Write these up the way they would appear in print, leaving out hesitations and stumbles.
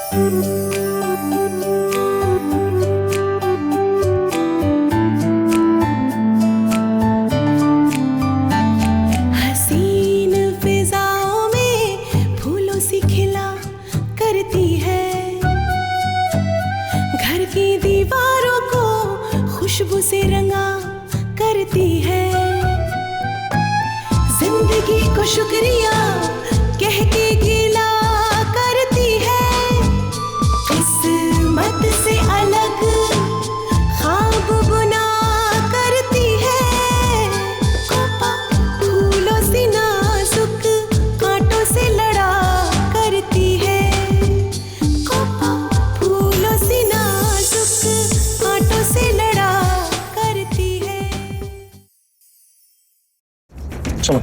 हसीन फिजाओं में फूलों सी खिला करती है, घर की दीवारों को खुशबू से रंगा करती है, जिंदगी को शुक्रिया कह के गिला करती है, किस्मत से अलग ख्वाब बुना करती है, कोपा फूलों से नाजुक कांटों से लड़ा करती है, कोपा फूलों से नाजुक कांटों से लड़ा करती है। सुनो,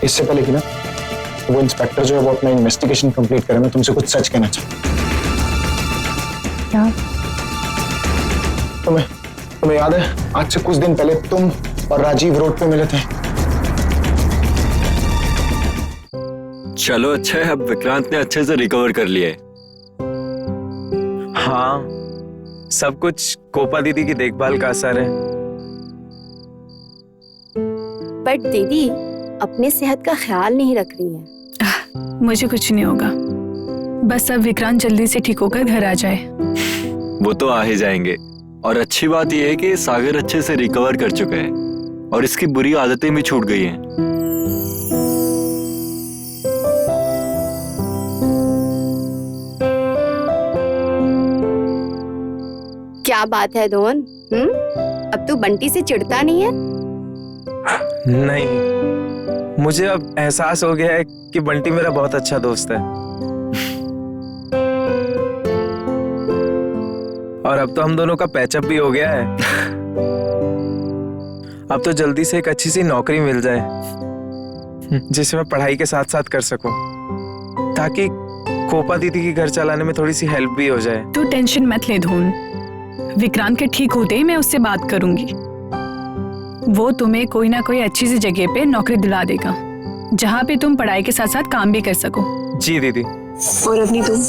इससे पहले कि ना वो इंस्पेक्टर जो है वो अपना इन्वेस्टिगेशन कंप्लीट करे, मैं तुमसे कुछ सच कहना चाहता हूँ। क्या? तुम्हें याद है आज से कुछ दिन पहले तुम और राजीव रोड पे मिले थे? चलो अच्छा है, अब विक्रांत ने अच्छे से रिकवर कर लिया है। हाँ, सब कुछ कोपा दीदी की देखभाल का असर है। बट दीदी अपने सेहत का ख्याल नहीं रख रही है। मुझे कुछ नहीं होगा, बस अब विक्रांत जल्दी से ठीक होकर घर आ जाए। वो तो आ ही जाएंगे, और अच्छी बात यह है कि सागर अच्छे से रिकवर कर चुका है और इसकी बुरी आदतें भी छूट गई हैं। क्या बात है दोन? अब तू बंटी से चिढ़ता नहीं है? नहीं, मुझे अब एहसास हो गया है कि बंटी मेरा बहुत अच्छा दोस्त है। और अब तो हम दोनों का पैचअप भी हो गया है। अब तो जल्दी से एक अच्छी सी नौकरी मिल जाए जिसे मैं पढ़ाई के साथ साथ कर सकूं, ताकि कोपा दीदी के घर चलाने में थोड़ी सी हेल्प भी हो जाए। तू टेंशन मत ले धून, विक्रांत के ठीक होते ही मैं उससे बात करूंगी। वो तुम्हें कोई ना कोई अच्छी सी जगह पे नौकरी दिला देगा, जहाँ पे तुम पढ़ाई के साथ साथ काम भी कर सको। जी दीदी। और अपनी तुम?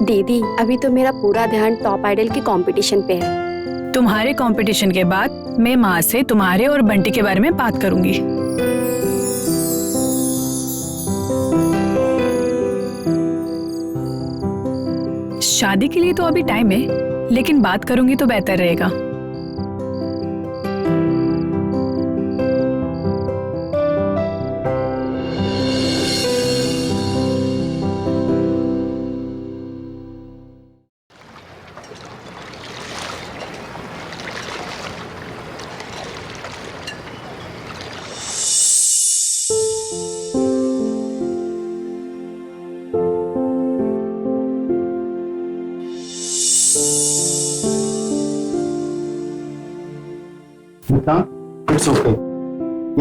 दीदी अभी तो मेरा पूरा ध्यान टॉप आइडल के कंपटीशन पे है। तुम्हारे कंपटीशन के बाद मैं माँ से तुम्हारे और बंटी के बारे में बात करूंगी। शादी के लिए तो अभी टाइम है, लेकिन बात करूंगी तो बेहतर रहेगा। It's okay.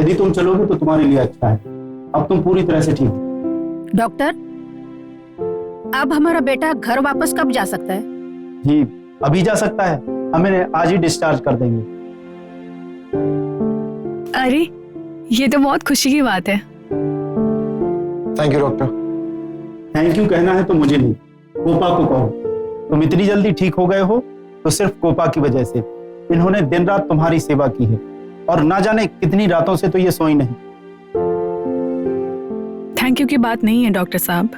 यदि तुम चलोगे तो तुम्हारे लिए अच्छा है। अब तुम पूरी तरह से ठीक हो। डॉक्टर, अब हमारा बेटा घर वापस कब जा सकता है? जी अभी जा सकता है, हमें आज ही डिस्चार्ज कर देंगे। अरे ये तो बहुत खुशी की बात है। Thank you doctor. Thank you कहना है तो मुझे नहीं, कोपा को कहो। तुम इतनी जल्दी ठीक हो गए हो तो सिर्फ कोपा की वजह से। इन्होंने दिन रात तुम्हारी सेवा की है और ना जाने कितनी रातों से तो ये सोई नहीं। थैंक यू की बात नहीं है डॉक्टर साहब,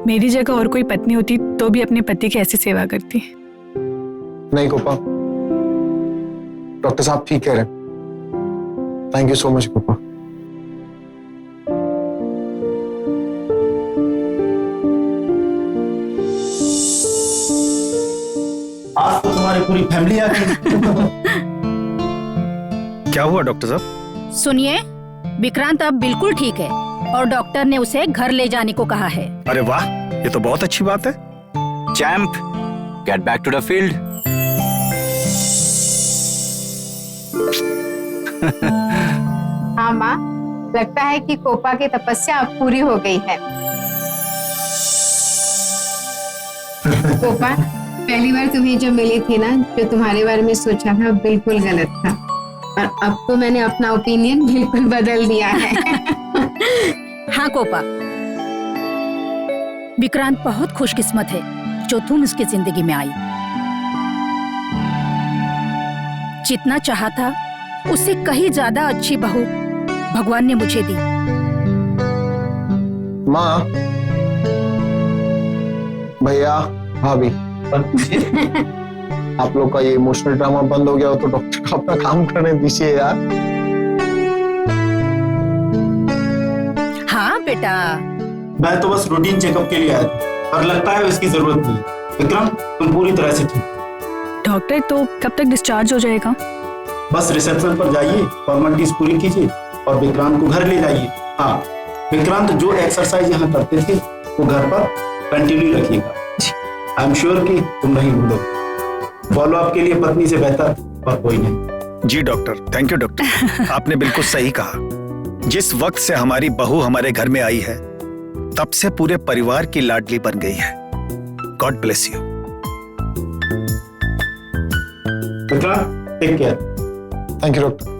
मेरी जगह और कोई पत्नी होती तो भी अपने पति की ऐसी सेवा करती। नहीं कोपा, डॉक्टर साहब ठीक कह रहे हैं। थैंक यू सो मच कोपा। आज तो तुम्हारी पूरी फैमिली आ गई। क्या हुआ डॉक्टर साहब? सुनिए, विक्रांत अब बिल्कुल ठीक है और डॉक्टर ने उसे घर ले जाने को कहा है। अरे वाह, ये तो बहुत अच्छी बात है। Champ, get back to the field. हाँ माँ, लगता है कि कोपा की तपस्या अब पूरी हो गई है। कोपा, पहली बार तुम्हें जब मिली थी ना, जो तुम्हारे बारे में सोचा था बिल्कुल गलत था, और अब तो मैंने अपना ओपिनियन बिल्कुल बदल दिया है। हाँ कोपा, विक्रांत बहुत खुशकिस्मत है जो तुम उसकी जिंदगी में आई। जितना चाहा था उससे कहीं ज्यादा अच्छी बहू भगवान ने मुझे दी। माँ, भैया, भाभी, आप लोग का ये इमोशनल ड्रामा बंद हो गया हो तो डॉक्टर को अपना काम करने दीजिए यार। हाँ बेटा, मैं तो बस रूटीन चेकअप के लिए आया था और लगता है इसकी जरूरत नहीं है। विक्रम, तुम पूरी तरह से ठीक। डॉक्टर तो कब तक डिस्चार्ज हो जाएगा? बस रिसेप्शन पर जाइए, फॉर्मेलिटीज पूरी कीजिए और विक्रांत को घर ले जाइए। हाँ, विक्रांत जो एक्सरसाइज यहाँ करते थे वो घर पर कंटिन्यू रखिएगा। आई एम श्योर कि तुम नहीं भूलोगे। फॉलो अप के लिए पत्नी से बेहतर और कोई नहीं। जी डॉक्टर, थैंक यू डॉक्टर। आपने बिल्कुल सही कहा। जिस वक्त से हमारी बहू हमारे घर में आई है तब से पूरे परिवार की लाडली बन गई है। God bless you. Vikrant, take care. Thank you doctor.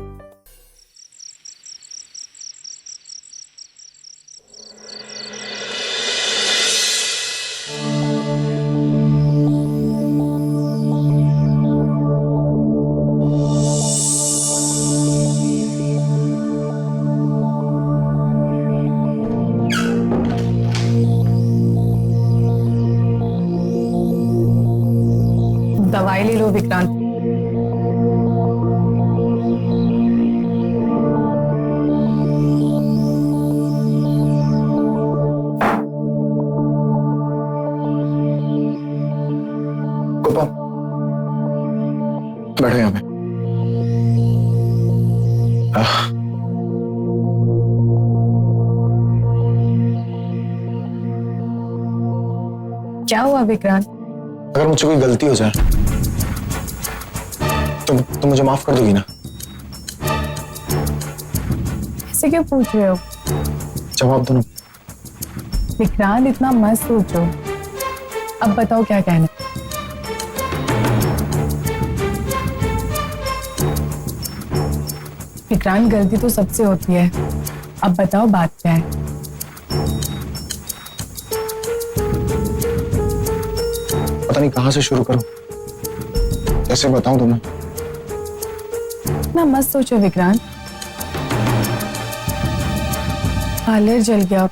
दवाई ले लो विक्रांत। कोपा, बैठो यहाँ पे। क्या हुआ विक्रांत? अगर मुझसे कोई गलती हो जाए तो मुझे माफ कर दोगी ना? ऐसे क्यों पूछ रहे हो? जवाब दो ना। विक्रांत, इतना मत सोचो। अब बताओ क्या कहना। विक्रांत, गलती तो सबसे होती है। अब बताओ बात क्या है। पता नहीं कहां से शुरू करूं, कैसे बताऊं तुम्हें? इतना मत सोचो विक्रांत। पार्लर जल गया,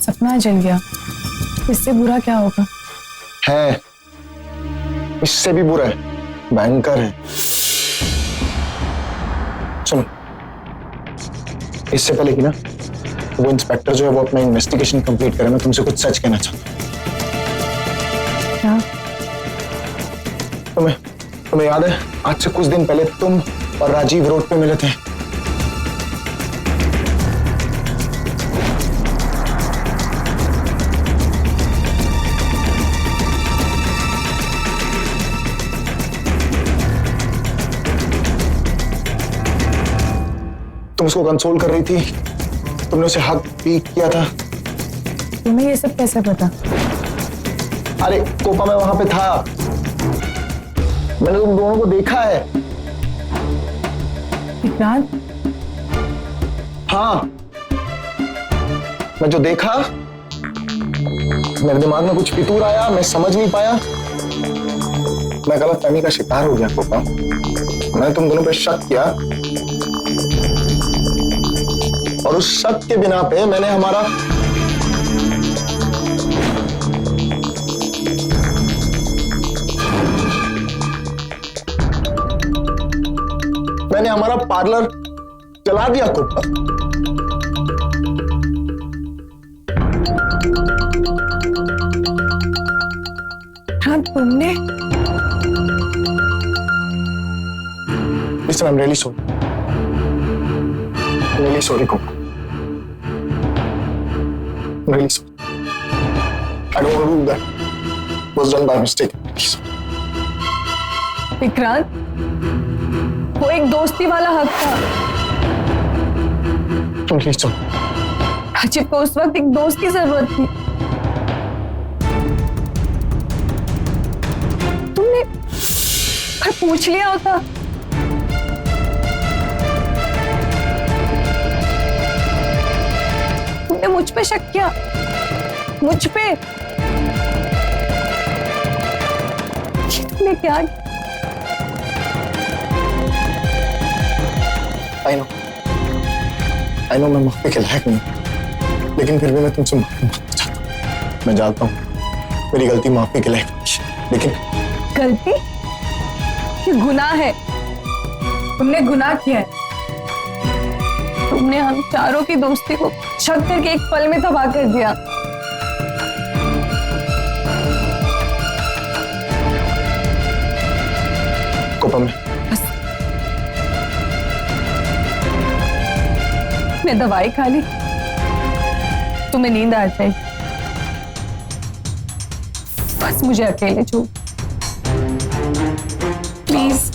सपना जल गया, इससे बुरा क्या होगा? है, इससे भी बुरा है, भयंकर है। सुनो, इससे पहले कि ना वो इंस्पेक्टर जो है वो अपना इन्वेस्टिगेशन कंप्लीट करे, मैं तुमसे कुछ सच कहना चाहता हूँ। क्या? तुम्हें याद है आज से कुछ दिन पहले तुम और राजीव रोड पे मिले थे? तुम उसको कंसोल कर रही थी, तुमने उसे हक भी किया था। तुम्हें ये सब कैसे पता? अरे कोपा, मैं वहां पे था, मैंने तुम दोनों को देखा है। विक्रांत? हाँ, मैं जो देखा, मेरे दिमाग में कुछ फितूर आया, मैं समझ नहीं पाया, मैं गलतफहमी का शिकार हो गया कोपा। मैंने तुम दोनों पे शक किया और उस शक के बिना पे मैंने हमारा पार्लर चला दिया कोपा। हाँ, तुमने? Listen, I'm really sorry. I'm really sorry, Copa. I'm really sorry. I don't want to do that. It was done by mistake. Please. Vikrant, वो एक दोस्ती वाला हक था। Please don't. राजीव को उस वक्त एक दोस्त की जरूरत थी। तुमने अगर पूछ लिया होता। तुमने मुझ पे शक किया, मुझ पे। लेके आ गई। आई नो मैं माफी के लायक नहीं, लेकिन फिर भी मैं तुमसे माफी मांगना चाहता हूँ। मैं जानता हूँ मेरी गलती माफी के लायक नहीं, लेकिन गलती? ये गुनाह है, तुमने गुनाह किया है। तुमने हम चारों की दोस्ती को शक करके एक पल में तबाह कर दिया। कोपा में मैं दवाई खा ली, तुम्हें नींद आ जाए, बस मुझे अकेले छोड़ प्लीज।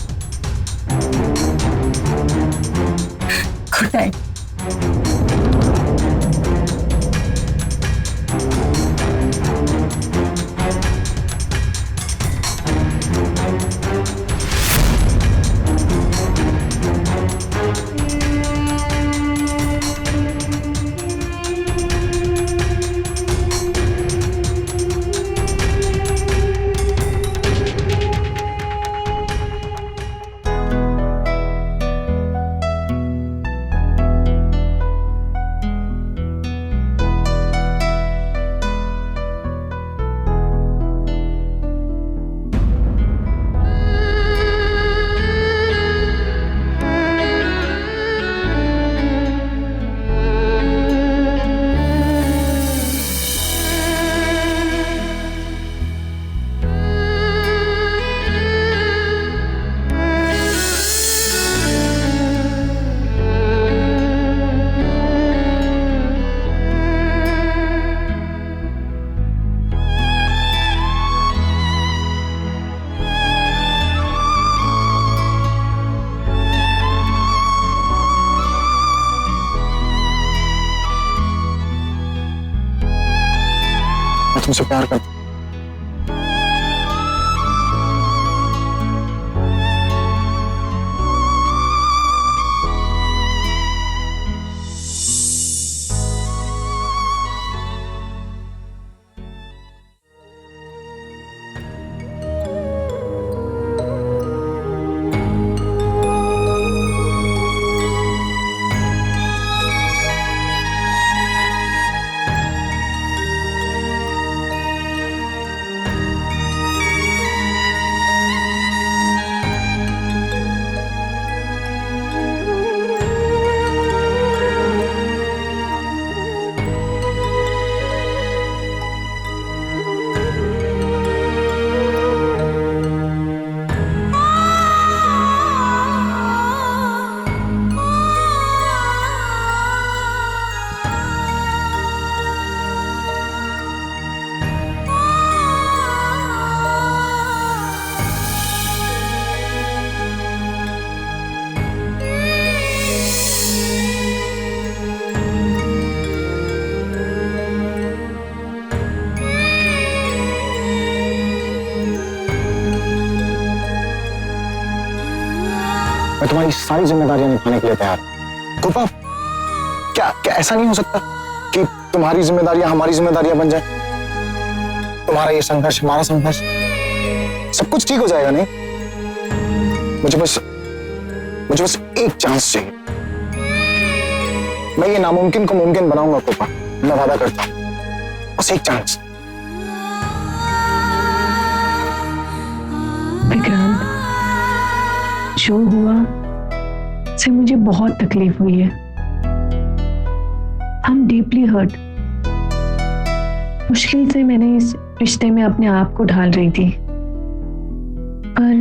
Good night. मैं तुमसे प्यार करता हूँ। मैं तुम्हारी सारी जिम्मेदारियां निभाने के लिए तैयार हूं। कोपा, क्या ऐसा नहीं हो सकता कि तुम्हारी जिम्मेदारियां हमारी जिम्मेदारियां बन जाए? तुम्हारा ये संघर्ष हमारा संघर्ष, सब कुछ ठीक हो जाएगा। नहीं, मुझे बस एक चांस चाहिए। मैं ये नामुमकिन को मुमकिन बनाऊंगा कोपा, मैं वादा करता हूं। बस एक चांस। विक्रांत, जो हुआ से मुझे बहुत तकलीफ हुई है। I am deeply hurt. मुश्किल से मैंने इस रिश्ते में अपने आप को ढाल रही थी, पर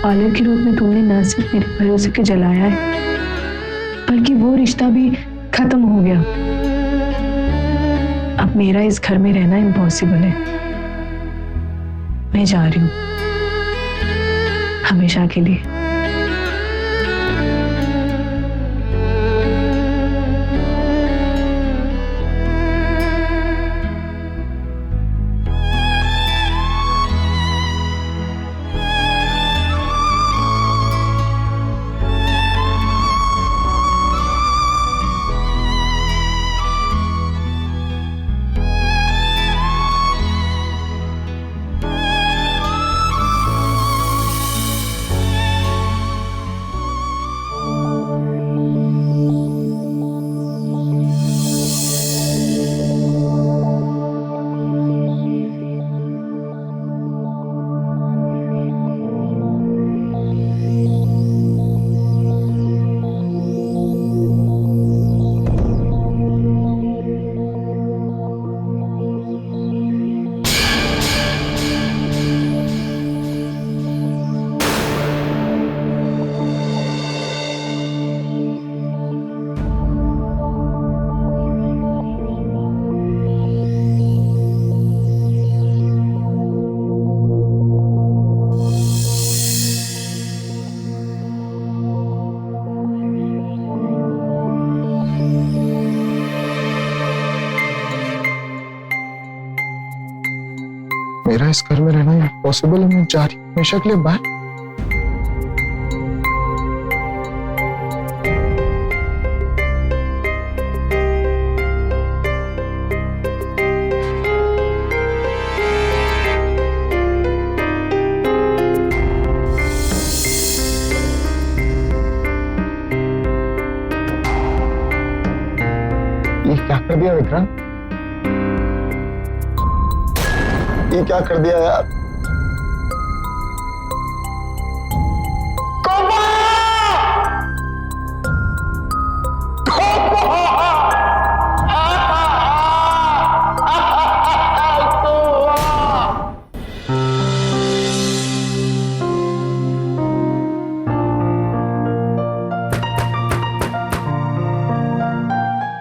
ऑलिव के रूप में तुमने न सिर्फ मेरे भरोसे को जलाया है, बल्कि वो रिश्ता भी खत्म हो गया। अब मेरा इस घर में रहना इम्पॉसिबल है। मैं जा रही हूँ, हमेशा के लिए। मेरा इस घर में रहना इम्पॉसिबल है। मैं जा रही हूँ हमेशा के लिए बाहर। ये क्या कर दिया विक्रांत? ये क्या कर दिया यार?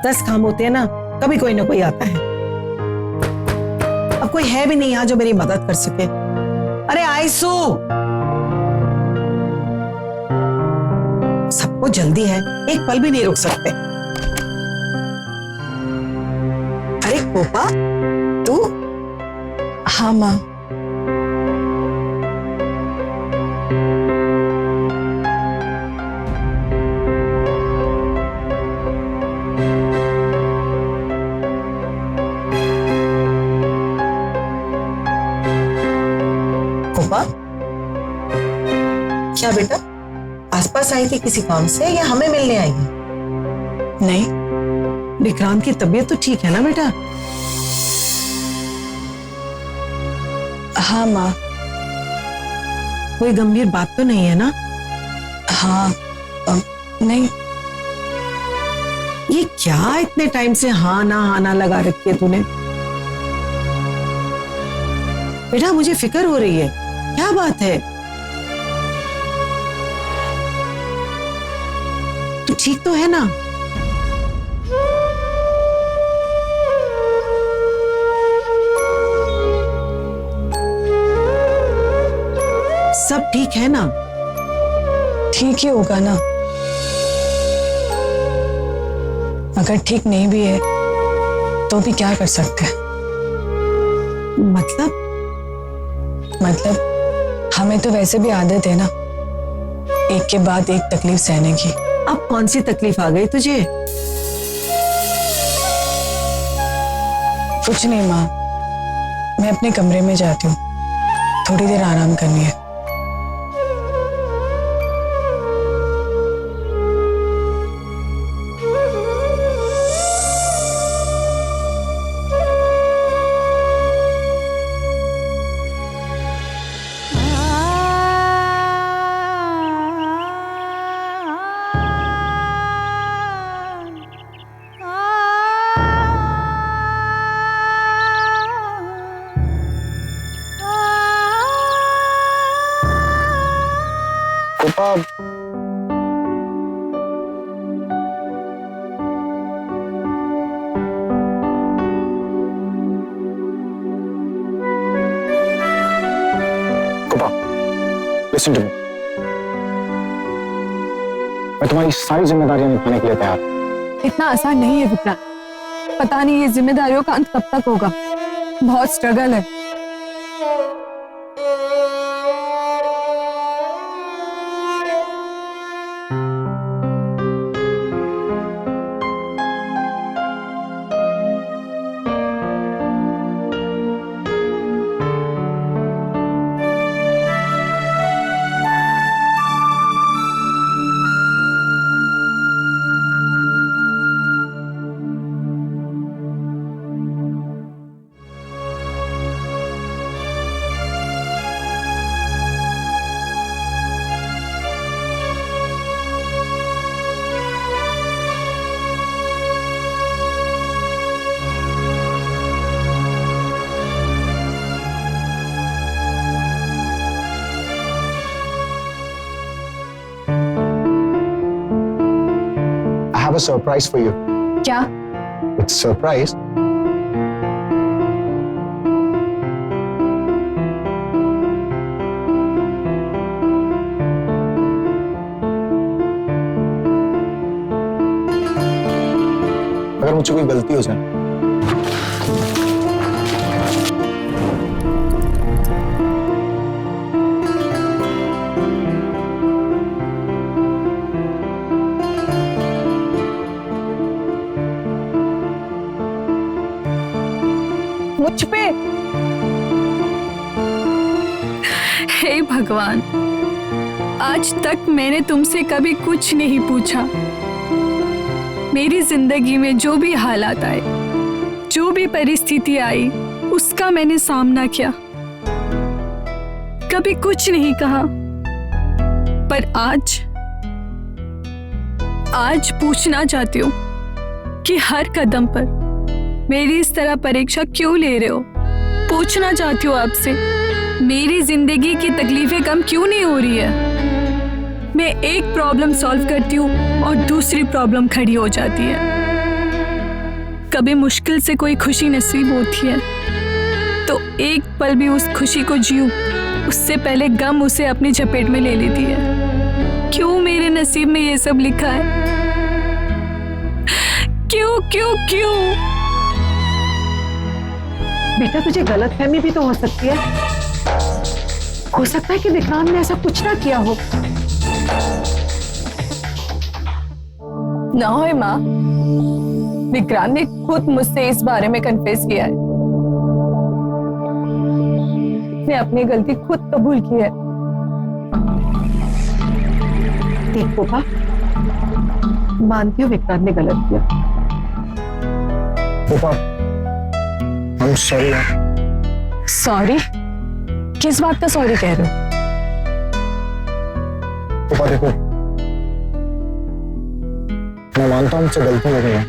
दस काम होते हैं ना, कभी कोई ना कोई आता है। अब कोई है भी नहीं यहाँ जो मेरी मदद कर सके। अरे आयसू, सबको जल्दी है, एक पल भी नहीं रुक सकते। अरे कोपा, तू? हाँ माँ। क्या बेटा, आसपास आई थी किसी काम से या हमें मिलने आई है? नहीं, विक्रांत की तबीयत तो ठीक है ना बेटा? हाँ माँ। कोई गंभीर बात तो नहीं है ना? हाँ नहीं। ये क्या इतने टाइम से हाँ ना लगा रखी है तूने? बेटा मुझे फिक्र हो रही है, क्या बात है? तू ठीक तो है ना? सब ठीक है ना? ठीक ही होगा ना। अगर ठीक नहीं भी है तो भी क्या कर सकते हैं? मतलब हमें तो वैसे भी आदत है ना, एक के बाद एक तकलीफ सहने की। अब कौन सी तकलीफ आ गई तुझे? कुछ नहीं माँ, मैं अपने कमरे में जाती हूँ, थोड़ी देर आराम करनी है। Listen to me. मैं तुम्हारी सारी जिम्मेदारियां निभाने के लिए तैयार हूं। इतना आसान नहीं है विक्रांत, पता नहीं ये जिम्मेदारियों का अंत कब तक होगा। बहुत स्ट्रगल है। I have a surprise for you. क्या? It's a surprise. अगर मुझसे कोई गलती हो जाए हे भगवान, आज तक मैंने तुमसे कभी कुछ नहीं पूछा। मेरी जिंदगी में जो भी हालात आए, जो भी परिस्थिति आई, उसका मैंने सामना किया, कभी कुछ नहीं कहा। पर आज पूछना चाहती हूँ कि हर कदम पर मेरी इस तरह परीक्षा क्यों ले रहे हो? पूछना चाहती हूँ आपसे, मेरी जिंदगी की तकलीफें कम क्यों नहीं हो रही है? मैं एक प्रॉब्लम सॉल्व करती हूँ और दूसरी प्रॉब्लम खड़ी हो जाती है। कभी मुश्किल से कोई खुशी नसीब होती है तो एक पल भी उस खुशी को जीऊं, उससे पहले गम उसे अपनी चपेट में ले लेती है। क्यों मेरे नसीब में ये सब लिखा है? क्यों क्यों क्यों? बेटा, तुझे गलतफहमी भी तो हो सकती है। हो सकता है कि विक्रांत ने ऐसा कुछ ना किया हो। ना हो माँ, विक्रांत ने खुद मुझसे इस बारे में कन्फेस किया है। ने अपनी गलती खुद कबूल की है। देख कोपा, मानती हूँ विक्रांत ने गलत किया। कोपा, I'm sorry यार। सॉरी? किस बात का सॉरी कह रहे हो? कोपा देखो, मैं मानता हूँ मुझसे गलती हो गई है,